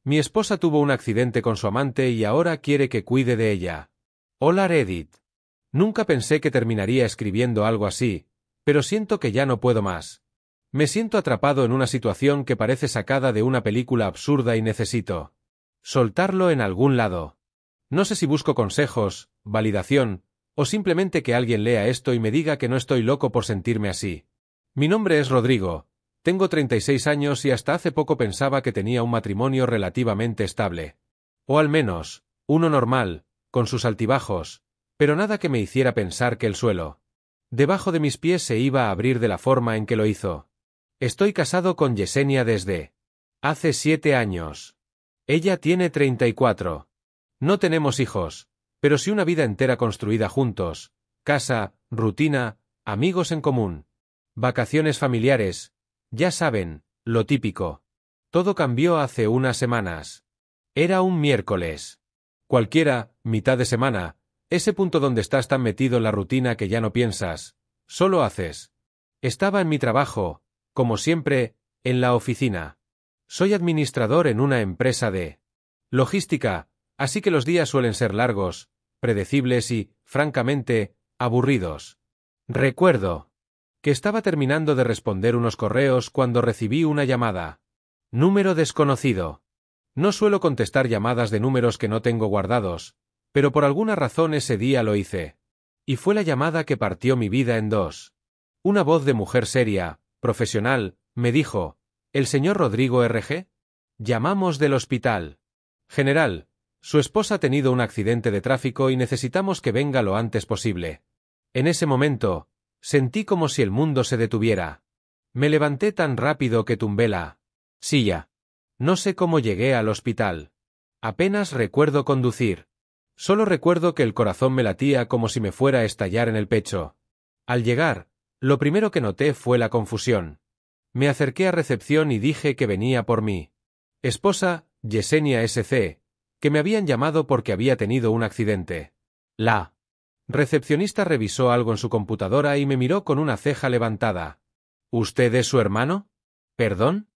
Mi esposa tuvo un accidente con su amante y ahora quiere que cuide de ella. Hola Edith. Nunca pensé que terminaría escribiendo algo así, pero siento que ya no puedo más. Me siento atrapado en una situación que parece sacada de una película absurda y necesito soltarlo en algún lado. No sé si busco consejos, validación, o simplemente que alguien lea esto y me diga que no estoy loco por sentirme así. Mi nombre es Rodrigo, tengo 36 años y hasta hace poco pensaba que tenía un matrimonio relativamente estable. O al menos, uno normal, con sus altibajos, pero nada que me hiciera pensar que el suelo debajo de mis pies se iba a abrir de la forma en que lo hizo. Estoy casado con Yesenia desde hace 7 años. Ella tiene 34. No tenemos hijos, pero sí una vida entera construida juntos, casa, rutina, amigos en común, vacaciones familiares, ya saben, lo típico. Todo cambió hace unas semanas. Era un miércoles. Cualquiera, mitad de semana, ese punto donde estás tan metido en la rutina que ya no piensas, solo haces. Estaba en mi trabajo, como siempre, en la oficina. Soy administrador en una empresa de logística, así que los días suelen ser largos, predecibles y, francamente, aburridos. Recuerdo que estaba terminando de responder unos correos cuando recibí una llamada. Número desconocido. No suelo contestar llamadas de números que no tengo guardados, pero por alguna razón ese día lo hice. Y fue la llamada que partió mi vida en dos. Una voz de mujer seria, profesional, me dijo: ¿El señor Rodrigo R.G.? Llamamos del hospital. General, su esposa ha tenido un accidente de tráfico y necesitamos que venga lo antes posible. En ese momento, sentí como si el mundo se detuviera. Me levanté tan rápido que tumbé la silla. No sé cómo llegué al hospital. Apenas recuerdo conducir. Solo recuerdo que el corazón me latía como si me fuera a estallar en el pecho. Al llegar, lo primero que noté fue la confusión. Me acerqué a recepción y dije que venía por mi esposa, Yesenia S.C., que me habían llamado porque había tenido un accidente. La recepcionista revisó algo en su computadora y me miró con una ceja levantada. ¿Usted es su hermano? ¿Perdón?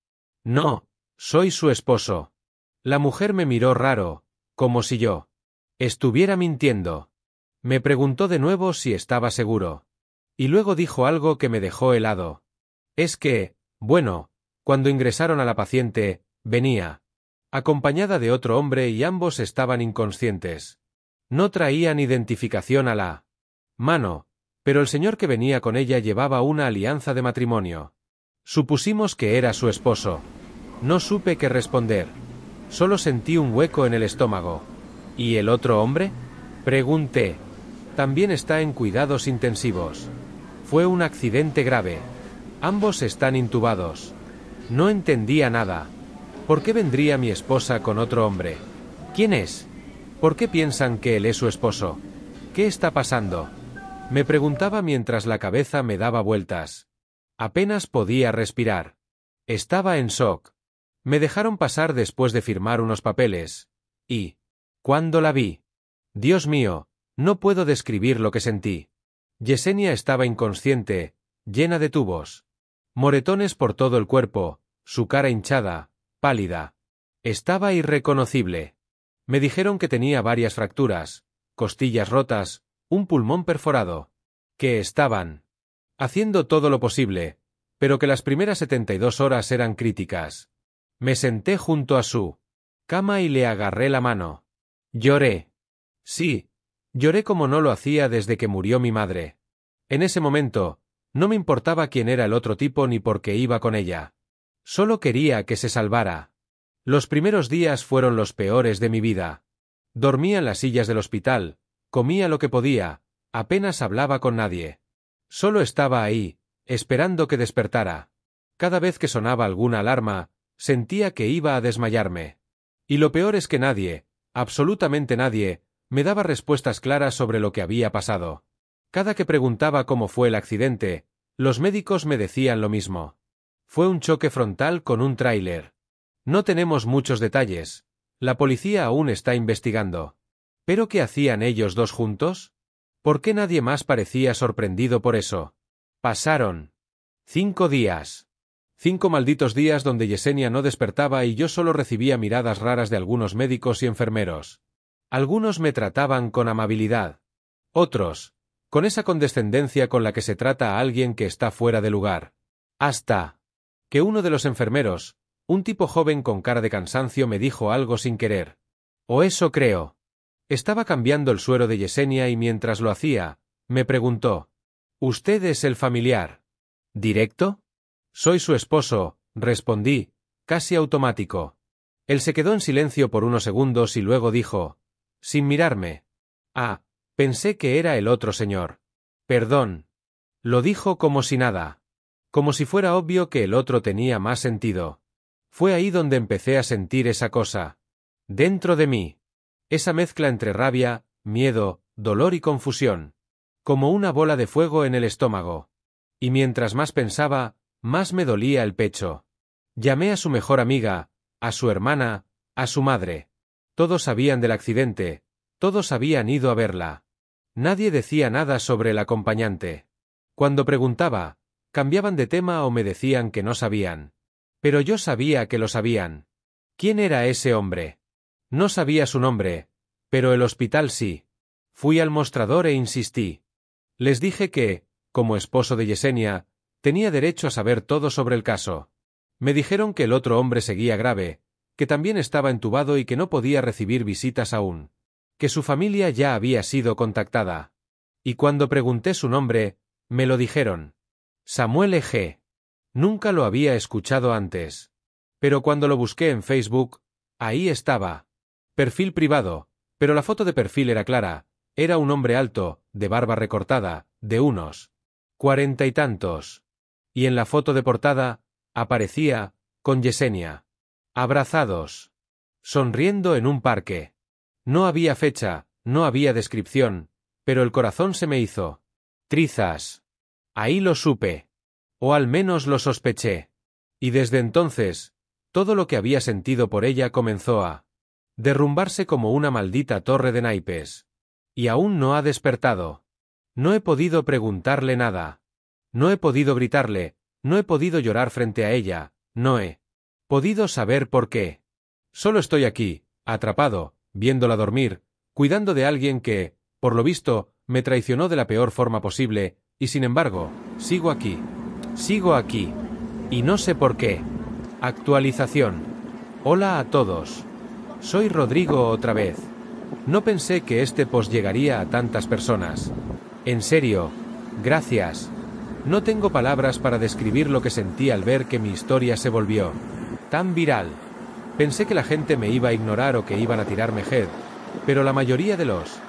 No, soy su esposo. La mujer me miró raro, como si yo estuviera mintiendo. Me preguntó de nuevo si estaba seguro. Y luego dijo algo que me dejó helado. Es que, bueno, cuando ingresaron a la paciente, venía acompañada de otro hombre y ambos estaban inconscientes. No traían identificación a la mano, pero el señor que venía con ella llevaba una alianza de matrimonio. Supusimos que era su esposo. No supe qué responder. Solo sentí un hueco en el estómago. ¿Y el otro hombre? Pregunté. También está en cuidados intensivos. Fue un accidente grave. Ambos están intubados. No entendía nada. ¿Por qué vendría mi esposa con otro hombre? ¿Quién es? ¿Por qué piensan que él es su esposo? ¿Qué está pasando? Me preguntaba mientras la cabeza me daba vueltas. Apenas podía respirar. Estaba en shock. Me dejaron pasar después de firmar unos papeles. Y cuando la vi, Dios mío, no puedo describir lo que sentí. Yesenia estaba inconsciente, llena de tubos. Moretones por todo el cuerpo, su cara hinchada, pálida. Estaba irreconocible. Me dijeron que tenía varias fracturas, costillas rotas, un pulmón perforado. Que estaban haciendo todo lo posible, pero que las primeras 72 horas eran críticas. Me senté junto a su cama y le agarré la mano. Lloré. Sí, lloré como no lo hacía desde que murió mi madre. En ese momento, no me importaba quién era el otro tipo ni por qué iba con ella. Solo quería que se salvara. Los primeros días fueron los peores de mi vida. Dormía en las sillas del hospital, comía lo que podía, apenas hablaba con nadie. Solo estaba ahí, esperando que despertara. Cada vez que sonaba alguna alarma, sentía que iba a desmayarme. Y lo peor es que nadie, absolutamente nadie, me daba respuestas claras sobre lo que había pasado. Cada que preguntaba cómo fue el accidente, los médicos me decían lo mismo. Fue un choque frontal con un tráiler. No tenemos muchos detalles. La policía aún está investigando. ¿Pero qué hacían ellos dos juntos? ¿Por qué nadie más parecía sorprendido por eso? Pasaron 5 días. 5 malditos días donde Yesenia no despertaba y yo solo recibía miradas raras de algunos médicos y enfermeros. Algunos me trataban con amabilidad. Otros, con esa condescendencia con la que se trata a alguien que está fuera de lugar. Hasta que uno de los enfermeros, un tipo joven con cara de cansancio, me dijo algo sin querer. O eso creo. Estaba cambiando el suero de Yesenia y mientras lo hacía, me preguntó: «¿Usted es el familiar directo?» «Soy su esposo», respondí, casi automático. Él se quedó en silencio por unos segundos y luego dijo, sin mirarme: «Ah, pensé que era el otro señor». «Perdón». Lo dijo como si nada. Como si fuera obvio que el otro tenía más sentido. Fue ahí donde empecé a sentir esa cosa. Dentro de mí. Esa mezcla entre rabia, miedo, dolor y confusión. Como una bola de fuego en el estómago. Y mientras más pensaba, más me dolía el pecho. Llamé a su mejor amiga, a su hermana, a su madre. Todos sabían del accidente, todos habían ido a verla. Nadie decía nada sobre el acompañante. Cuando preguntaba, cambiaban de tema o me decían que no sabían. Pero yo sabía que lo sabían. ¿Quién era ese hombre? No sabía su nombre, pero el hospital sí. Fui al mostrador e insistí. Les dije que, como esposo de Yesenia, tenía derecho a saber todo sobre el caso. Me dijeron que el otro hombre seguía grave, que también estaba entubado y que no podía recibir visitas aún. Que su familia ya había sido contactada. Y cuando pregunté su nombre, me lo dijeron. Samuel E.G. Nunca lo había escuchado antes. Pero cuando lo busqué en Facebook, ahí estaba. Perfil privado, pero la foto de perfil era clara. Era un hombre alto, de barba recortada, de unos 40 y tantos. Y en la foto de portada, aparecía, con Yesenia. Abrazados. Sonriendo en un parque. No había fecha, no había descripción, pero el corazón se me hizo trizas. Ahí lo supe. O al menos lo sospeché. Y desde entonces, todo lo que había sentido por ella comenzó a derrumbarse como una maldita torre de naipes. Y aún no ha despertado. No he podido preguntarle nada. No he podido gritarle, no he podido llorar frente a ella, no he podido saber por qué. Solo estoy aquí, atrapado, viéndola dormir, cuidando de alguien que, por lo visto, me traicionó de la peor forma posible, y sin embargo, sigo aquí. Sigo aquí. Y no sé por qué. Actualización. Hola a todos. Soy Rodrigo otra vez. No pensé que este post llegaría a tantas personas. En serio, gracias. No tengo palabras para describir lo que sentí al ver que mi historia se volvió tan viral. Pensé que la gente me iba a ignorar o que iban a tirarme hate, pero la mayoría de los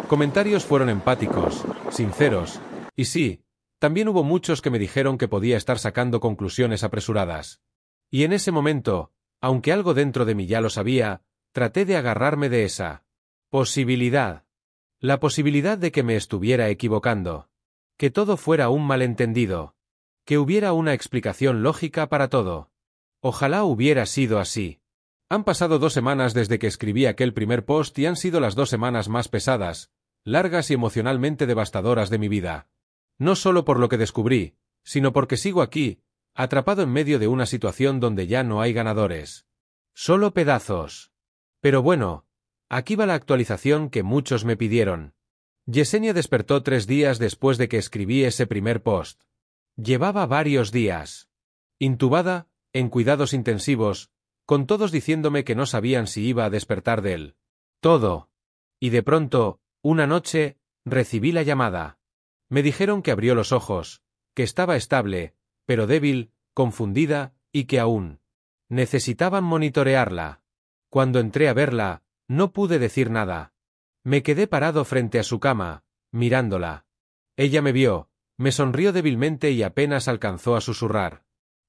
comentarios fueron empáticos, sinceros, y sí, también hubo muchos que me dijeron que podía estar sacando conclusiones apresuradas. Y en ese momento, aunque algo dentro de mí ya lo sabía, traté de agarrarme de esa posibilidad. La posibilidad de que me estuviera equivocando. Que todo fuera un malentendido. Que hubiera una explicación lógica para todo. Ojalá hubiera sido así. Han pasado 2 semanas desde que escribí aquel primer post y han sido las 2 semanas más pesadas, largas y emocionalmente devastadoras de mi vida. No solo por lo que descubrí, sino porque sigo aquí, atrapado en medio de una situación donde ya no hay ganadores. Solo pedazos. Pero bueno, aquí va la actualización que muchos me pidieron. Yesenia despertó 3 días después de que escribí ese primer post. Llevaba varios días intubada, en cuidados intensivos, con todos diciéndome que no sabían si iba a despertar de él. Todo. Y de pronto, una noche, recibí la llamada. Me dijeron que abrió los ojos, que estaba estable, pero débil, confundida, y que aún necesitaban monitorearla. Cuando entré a verla, no pude decir nada. Me quedé parado frente a su cama, mirándola. Ella me vio, me sonrió débilmente y apenas alcanzó a susurrar.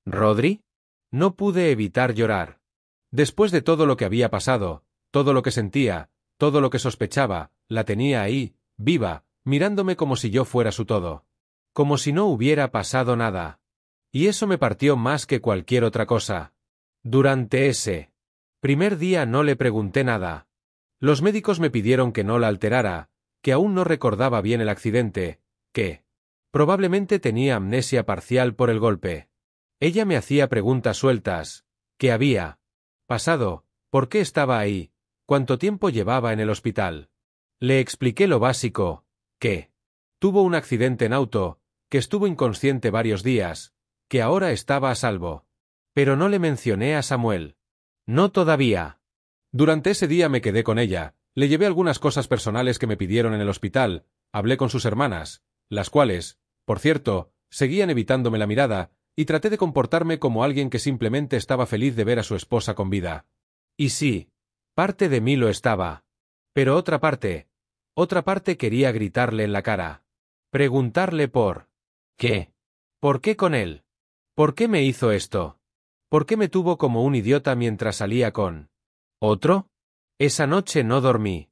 ¿Rodri? No pude evitar llorar. Después de todo lo que había pasado, todo lo que sentía, todo lo que sospechaba, la tenía ahí, viva, mirándome como si yo fuera su todo. Como si no hubiera pasado nada. Y eso me partió más que cualquier otra cosa. Durante ese primer día no le pregunté nada. Los médicos me pidieron que no la alterara, que aún no recordaba bien el accidente, que probablemente tenía amnesia parcial por el golpe. Ella me hacía preguntas sueltas. ¿Qué había pasado? ¿Por qué estaba ahí? ¿Cuánto tiempo llevaba en el hospital? Le expliqué lo básico, que tuvo un accidente en auto, que estuvo inconsciente varios días, que ahora estaba a salvo. Pero no le mencioné a Samuel. No todavía. Durante ese día me quedé con ella, le llevé algunas cosas personales que me pidieron en el hospital, hablé con sus hermanas, las cuales, por cierto, seguían evitándome la mirada, y traté de comportarme como alguien que simplemente estaba feliz de ver a su esposa con vida. Y sí, parte de mí lo estaba. Pero otra parte quería gritarle en la cara. Preguntarle por ¿qué? ¿Por qué con él? ¿Por qué me hizo esto? ¿Por qué me tuvo como un idiota mientras salía con otro? Esa noche no dormí.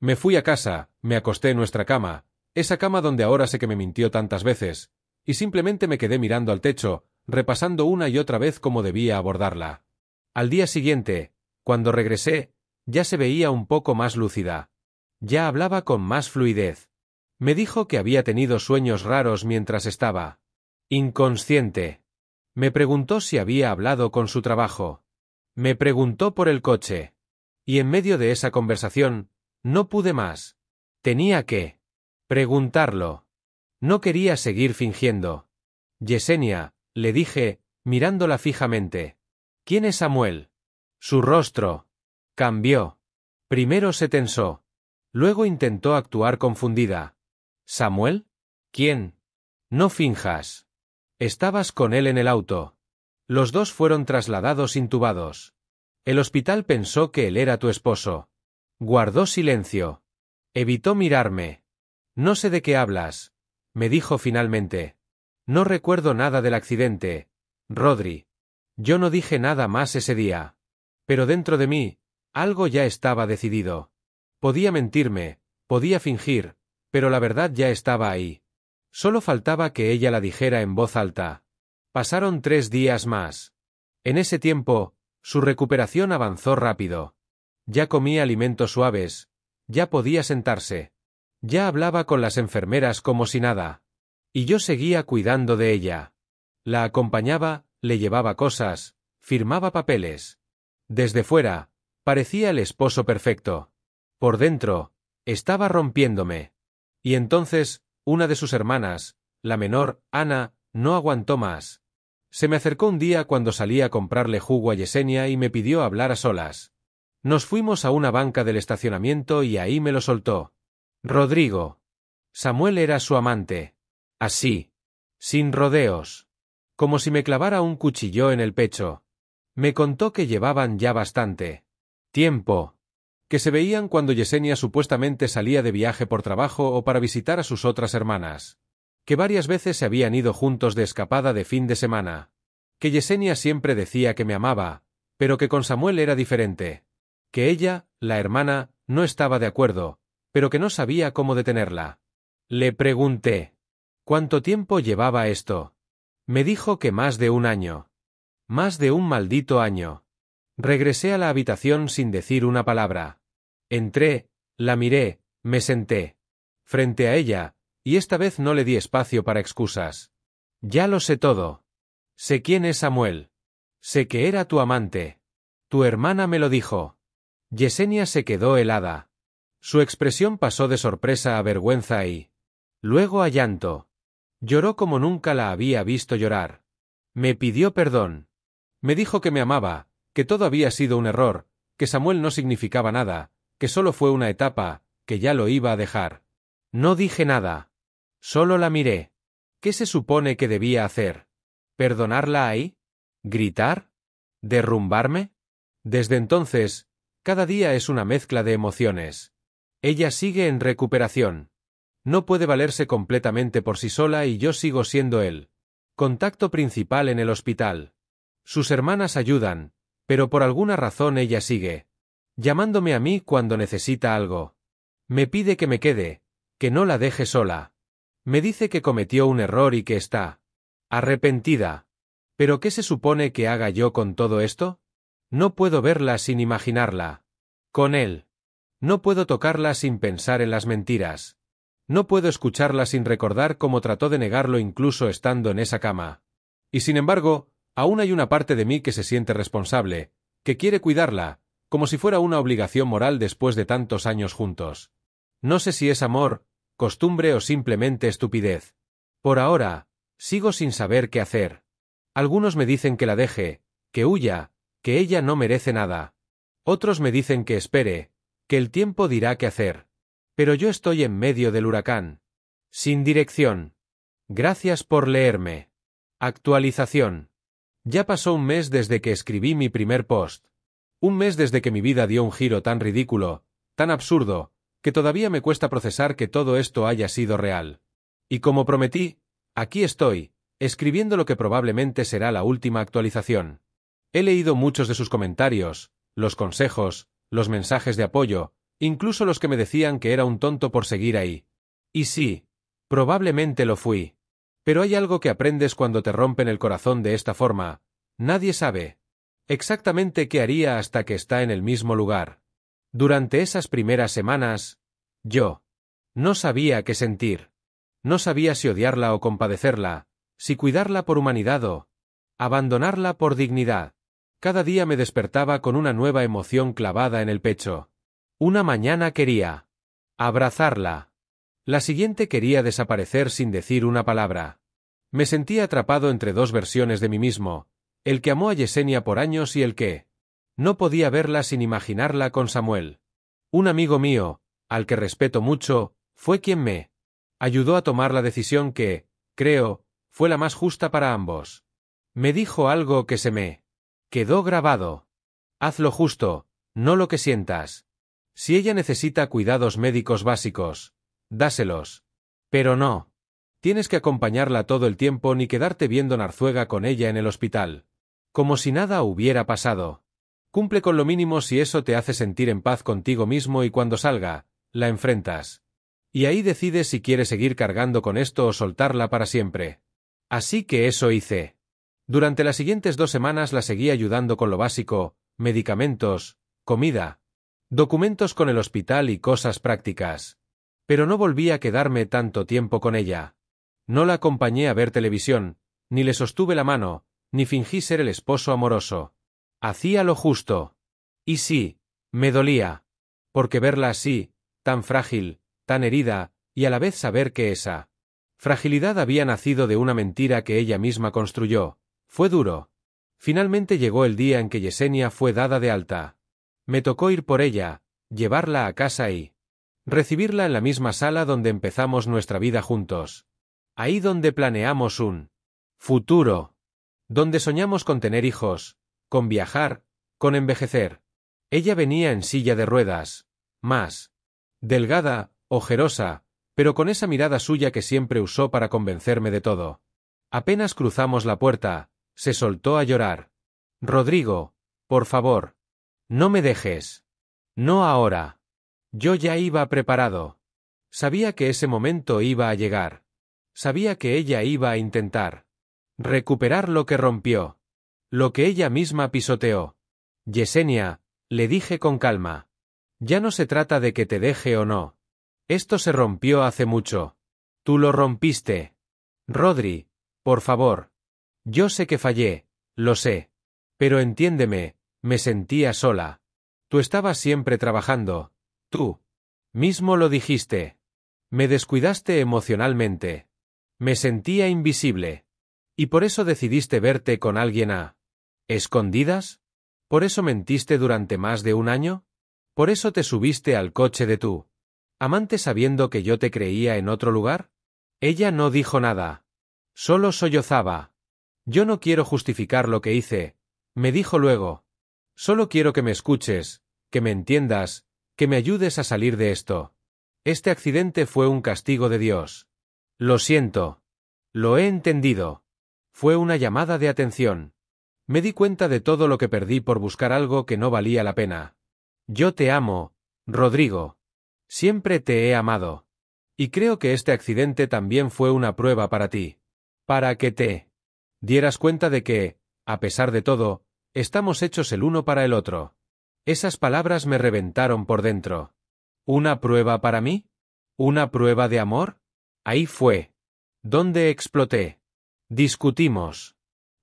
Me fui a casa, me acosté en nuestra cama, esa cama donde ahora sé que me mintió tantas veces, y simplemente me quedé mirando al techo, repasando una y otra vez cómo debía abordarla. Al día siguiente, cuando regresé, ya se veía un poco más lúcida. Ya hablaba con más fluidez. Me dijo que había tenido sueños raros mientras estaba inconsciente. Me preguntó si había hablado con su trabajo. Me preguntó por el coche. Y en medio de esa conversación, no pude más. Tenía que preguntarlo. No quería seguir fingiendo. Yesenia, le dije, mirándola fijamente. ¿Quién es Samuel? Su rostro cambió. Primero se tensó. Luego intentó actuar confundida. ¿Samuel? ¿Quién? No finjas. Estabas con él en el auto. Los dos fueron trasladados intubados. El hospital pensó que él era tu esposo. Guardó silencio. Evitó mirarme. No sé de qué hablas, me dijo finalmente. No recuerdo nada del accidente, Rodri. Yo no dije nada más ese día. Pero dentro de mí, algo ya estaba decidido. Podía mentirme, podía fingir, pero la verdad ya estaba ahí. Solo faltaba que ella la dijera en voz alta. Pasaron 3 días más. En ese tiempo, su recuperación avanzó rápido. Ya comía alimentos suaves, ya podía sentarse. Ya hablaba con las enfermeras como si nada. Y yo seguía cuidando de ella. La acompañaba, le llevaba cosas, firmaba papeles. Desde fuera, parecía el esposo perfecto. Por dentro, estaba rompiéndome. Y entonces, una de sus hermanas, la menor, Ana, no aguantó más. Se me acercó un día cuando salí a comprarle jugo a Yesenia y me pidió hablar a solas. Nos fuimos a una banca del estacionamiento y ahí me lo soltó. Rodrigo. Samuel era su amante. Así. Sin rodeos. Como si me clavara un cuchillo en el pecho. Me contó que llevaban ya bastante tiempo. Que se veían cuando Yesenia supuestamente salía de viaje por trabajo o para visitar a sus otras hermanas. Que varias veces se habían ido juntos de escapada de fin de semana. Que Yesenia siempre decía que me amaba, pero que con Samuel era diferente. Que ella, la hermana, no estaba de acuerdo, pero que no sabía cómo detenerla. Le pregunté. ¿Cuánto tiempo llevaba esto? Me dijo que más de 1 año. Más de un maldito año. Regresé a la habitación sin decir una palabra. Entré, la miré, me senté. Frente a ella, y esta vez no le di espacio para excusas. Ya lo sé todo. Sé quién es Samuel. Sé que era tu amante. Tu hermana me lo dijo. Yesenia se quedó helada. Su expresión pasó de sorpresa a vergüenza y luego a llanto. Lloró como nunca la había visto llorar. Me pidió perdón. Me dijo que me amaba, que todo había sido un error, que Samuel no significaba nada, que solo fue una etapa, que ya lo iba a dejar. No dije nada. Solo la miré. ¿Qué se supone que debía hacer? ¿Perdonarla ahí? ¿Gritar? ¿Derrumbarme? Desde entonces, cada día es una mezcla de emociones. Ella sigue en recuperación. No puede valerse completamente por sí sola y yo sigo siendo el contacto principal en el hospital. Sus hermanas ayudan, pero por alguna razón ella sigue llamándome a mí cuando necesita algo. Me pide que me quede, que no la deje sola. Me dice que cometió un error y que está arrepentida. ¿Pero qué se supone que haga yo con todo esto? No puedo verla sin imaginarla con él. No puedo tocarla sin pensar en las mentiras. No puedo escucharla sin recordar cómo trató de negarlo incluso estando en esa cama. Y sin embargo, Aún hay una parte de mí que se siente responsable, que quiere cuidarla, como si fuera una obligación moral después de tantos años juntos. No sé si es amor, costumbre o simplemente estupidez. Por ahora, sigo sin saber qué hacer. Algunos me dicen que la deje, que huya, que ella no merece nada. Otros me dicen que espere, que el tiempo dirá qué hacer. Pero yo estoy en medio del huracán. Sin dirección. Gracias por leerme. Actualización. Ya pasó un mes desde que escribí mi primer post. Un mes desde que mi vida dio un giro tan ridículo, tan absurdo, que todavía me cuesta procesar que todo esto haya sido real. Y como prometí, aquí estoy, escribiendo lo que probablemente será la última actualización. He leído muchos de sus comentarios, los consejos, los mensajes de apoyo, incluso los que me decían que era un tonto por seguir ahí. Y sí, probablemente lo fui. Pero hay algo que aprendes cuando te rompen el corazón de esta forma: nadie sabe exactamente qué haría hasta que está en el mismo lugar. Durante esas primeras semanas, yo no sabía qué sentir. No sabía si odiarla o compadecerla, si cuidarla por humanidad o abandonarla por dignidad. Cada día me despertaba con una nueva emoción clavada en el pecho. Una mañana quería abrazarla. La siguiente quería desaparecer sin decir una palabra. Me sentía atrapado entre dos versiones de mí mismo, el que amó a Yesenia por años y el que no podía verla sin imaginarla con Samuel. Un amigo mío, al que respeto mucho, fue quien me ayudó a tomar la decisión que, creo, fue la más justa para ambos. Me dijo algo que se me quedó grabado. Haz lo justo, no lo que sientas. Si ella necesita cuidados médicos básicos, dáselos. Pero no tienes que acompañarla todo el tiempo ni quedarte viendo Narzuega con ella en el hospital. Como si nada hubiera pasado. Cumple con lo mínimo si eso te hace sentir en paz contigo mismo y cuando salga, la enfrentas. Y ahí decides si quieres seguir cargando con esto o soltarla para siempre. Así que eso hice. Durante las siguientes 2 semanas la seguí ayudando con lo básico, medicamentos, comida, documentos con el hospital y cosas prácticas. Pero no volví a quedarme tanto tiempo con ella. No la acompañé a ver televisión, ni le sostuve la mano, ni fingí ser el esposo amoroso. Hacía lo justo. Y sí, me dolía. Porque verla así, tan frágil, tan herida, y a la vez saber que esa fragilidad había nacido de una mentira que ella misma construyó, fue duro. Finalmente llegó el día en que Yesenia fue dada de alta. Me tocó ir por ella, llevarla a casa y recibirla en la misma sala donde empezamos nuestra vida juntos. Ahí donde planeamos un futuro. Donde soñamos con tener hijos, con viajar, con envejecer. Ella venía en silla de ruedas, más delgada, ojerosa, pero con esa mirada suya que siempre usó para convencerme de todo. Apenas cruzamos la puerta, se soltó a llorar. Rodrigo, por favor, no me dejes. No ahora. Yo ya iba preparado. Sabía que ese momento iba a llegar. Sabía que ella iba a intentar recuperar lo que rompió. Lo que ella misma pisoteó. Yesenia, le dije con calma. Ya no se trata de que te deje o no. Esto se rompió hace mucho. Tú lo rompiste. Rodri, por favor. Yo sé que fallé, lo sé. Pero entiéndeme, me sentía sola. Tú estabas siempre trabajando. Tú mismo lo dijiste. Me descuidaste emocionalmente. Me sentía invisible. Y por eso decidiste verte con alguien a escondidas. ¿Por eso mentiste durante más de un año? ¿Por eso te subiste al coche de tu amante sabiendo que yo te creía en otro lugar? Ella no dijo nada. Solo sollozaba. Yo no quiero justificar lo que hice, me dijo luego. Solo quiero que me escuches, que me entiendas, que me ayudes a salir de esto. Este accidente fue un castigo de Dios. Lo siento. Lo he entendido. Fue una llamada de atención. Me di cuenta de todo lo que perdí por buscar algo que no valía la pena. Yo te amo, Rodrigo. Siempre te he amado. Y creo que este accidente también fue una prueba para ti. Para que te dieras cuenta de que, a pesar de todo, estamos hechos el uno para el otro. Esas palabras me reventaron por dentro. ¿Una prueba para mí? ¿Una prueba de amor? Ahí fue donde exploté. Discutimos.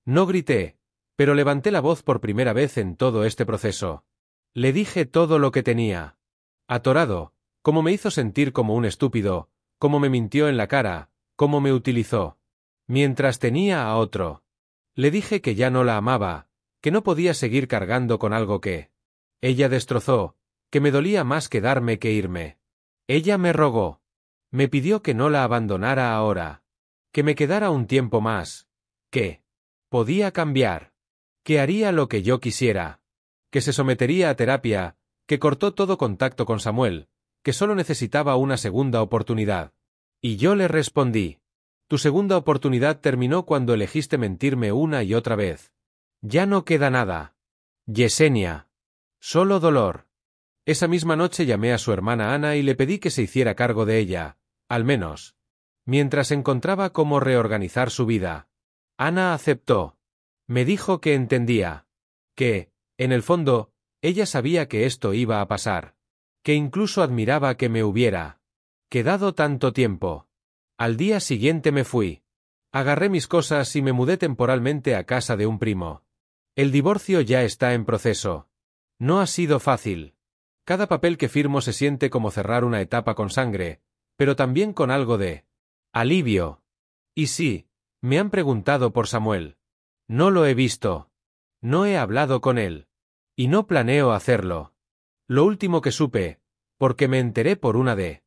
No grité, Pero levanté la voz por primera vez en todo este proceso. Le dije todo lo que tenía. Atorado, cómo me hizo sentir como un estúpido, cómo me mintió en la cara, cómo me utilizó. Mientras tenía a otro. Le dije que ya no la amaba, que no podía seguir cargando con algo que ella destrozó, que me dolía más quedarme que irme. Ella me rogó. Me pidió que no la abandonara ahora. Que me quedara un tiempo más. Que podía cambiar. Que haría lo que yo quisiera. Que se sometería a terapia, que cortó todo contacto con Samuel, que solo necesitaba una segunda oportunidad. Y yo le respondí. Tu segunda oportunidad terminó cuando elegiste mentirme una y otra vez. Ya no queda nada. Yesenia. Solo dolor. Esa misma noche llamé a su hermana Ana y le pedí que se hiciera cargo de ella, al menos, mientras encontraba cómo reorganizar su vida. Ana aceptó. Me dijo que entendía. Que, en el fondo, ella sabía que esto iba a pasar. Que incluso admiraba que me hubiera quedado tanto tiempo. Al día siguiente me fui. Agarré mis cosas y me mudé temporalmente a casa de un primo. El divorcio ya está en proceso. No ha sido fácil. Cada papel que firmo se siente como cerrar una etapa con sangre, pero también con algo de alivio. Y sí, me han preguntado por Samuel. No lo he visto. No he hablado con él. Y no planeo hacerlo. Lo último que supe, porque me enteré por una de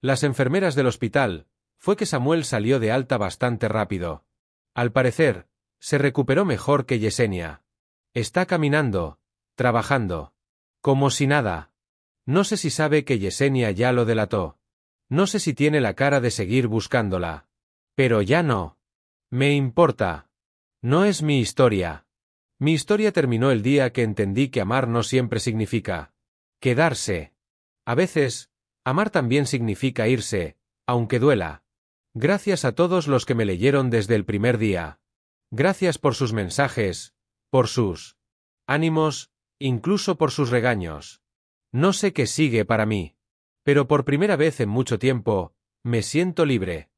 las enfermeras del hospital, fue que Samuel salió de alta bastante rápido. Al parecer, se recuperó mejor que Yesenia. Está caminando, trabajando. Como si nada. No sé si sabe que Yesenia ya lo delató. No sé si tiene la cara de seguir buscándola. Pero ya no. Me importa. No es mi historia. Mi historia terminó el día que entendí que amar no siempre significa quedarse. A veces, amar también significa irse, aunque duela. Gracias a todos los que me leyeron desde el primer día. Gracias por sus mensajes, por sus ánimos, incluso por sus regaños. No sé qué sigue para mí. Pero por primera vez en mucho tiempo, me siento libre.